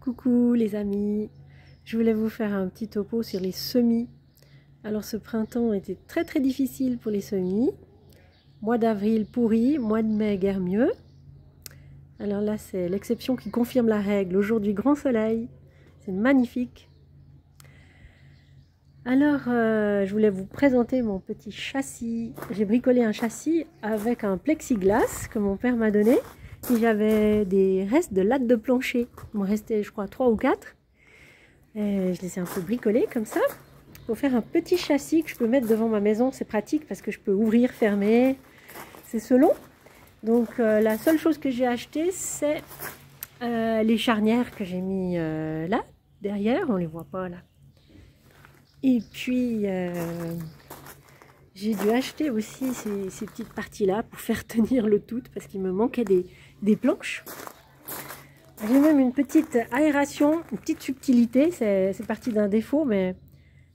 Coucou les amis, je voulais vous faire un petit topo sur les semis. Alors ce printemps était très difficile pour les semis. Mois d'avril pourri, mois de mai guère mieux. Alors là c'est l'exception qui confirme la règle. Aujourd'hui grand soleil, c'est magnifique. Alors je voulais vous présenter mon petit châssis. J'ai bricolé un châssis avec un plexiglas que mon père m'a donné. Puis j'avais des restes de lattes de plancher. Il m'en restait je crois 3 ou 4. Et je les ai un peu bricolés comme ça. Pour faire un petit châssis que je peux mettre devant ma maison. C'est pratique parce que je peux ouvrir, fermer. C'est selon. Donc la seule chose que j'ai acheté c'est les charnières que j'ai mis là, derrière. On ne les voit pas là. Et puis j'ai dû acheter aussi ces petites parties là pour faire tenir le tout parce qu'il me manquait des planches. J'ai même une petite aération, une petite subtilité, c'est parti d'un défaut mais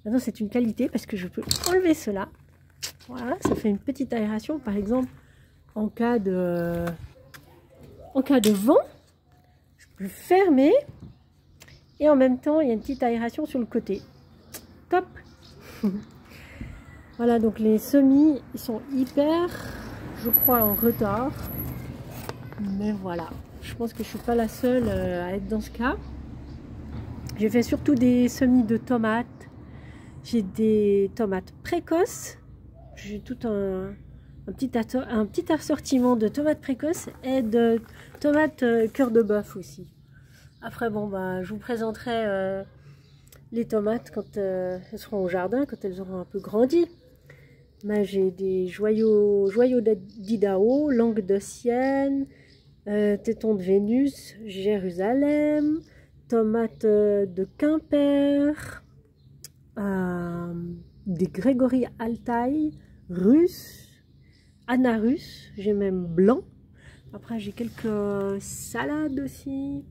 maintenant c'est une qualité parce que je peux enlever cela. Voilà, ça fait une petite aération par exemple en cas de vent, je peux fermer et en même temps il y a une petite aération sur le côté. Top. Voilà, donc les semis ils sont hyper, je crois, en retard. Mais voilà, je pense que je suis pas la seule à être dans ce cas. J'ai fait surtout des semis de tomates. J'ai des tomates précoces. J'ai tout un petit assortiment de tomates précoces et de tomates cœur de bœuf aussi. Après bon bah je vous présenterai les tomates quand elles seront au jardin, quand elles auront un peu grandi. J'ai des joyaux d'Idaho, languedocienne, téton de Vénus, Jérusalem, tomates de Quimper, des Grégory Altaï, russes, Anarus, j'ai même blanc. Après j'ai quelques salades aussi.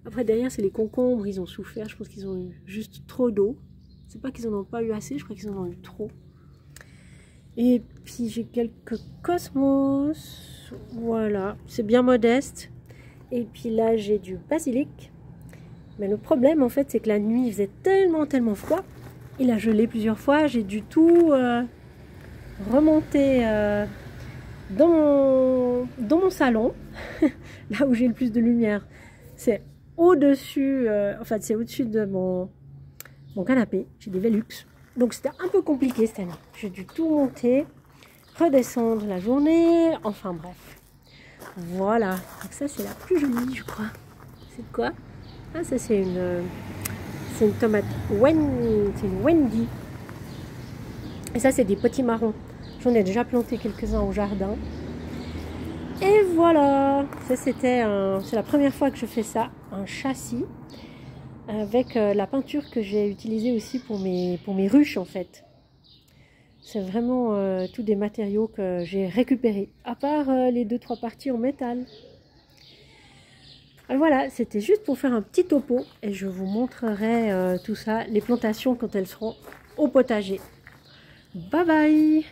Après derrière c'est les concombres, ils ont souffert, je pense qu'ils ont eu juste trop d'eau. C'est pas qu'ils en ont pas eu assez, je crois qu'ils en ont eu trop. Et puis j'ai quelques cosmos, voilà, c'est bien modeste. Et puis là j'ai du basilic. Mais le problème en fait c'est que la nuit il faisait tellement froid. Il a gelé plusieurs fois, j'ai dû tout remonter dans mon salon, là où j'ai le plus de lumière. C'est au-dessus, enfin c'est au-dessus de mon canapé, j'ai des Velux. Donc c'était un peu compliqué cette année. J'ai dû tout monter, redescendre la journée, enfin bref. Voilà, donc ça c'est la plus jolie je crois. C'est quoi? Ah ça c'est une tomate c'est une Wendy. Et ça c'est des petits marrons. J'en ai déjà planté quelques-uns au jardin. Et voilà, ça c'est la première fois que je fais ça, un châssis. Avec la peinture que j'ai utilisée aussi pour mes ruches en fait. C'est vraiment tous des matériaux que j'ai récupérés, à part les 2-3 parties en métal. Alors voilà, c'était juste pour faire un petit topo et je vous montrerai tout ça, les plantations quand elles seront au potager. Bye bye!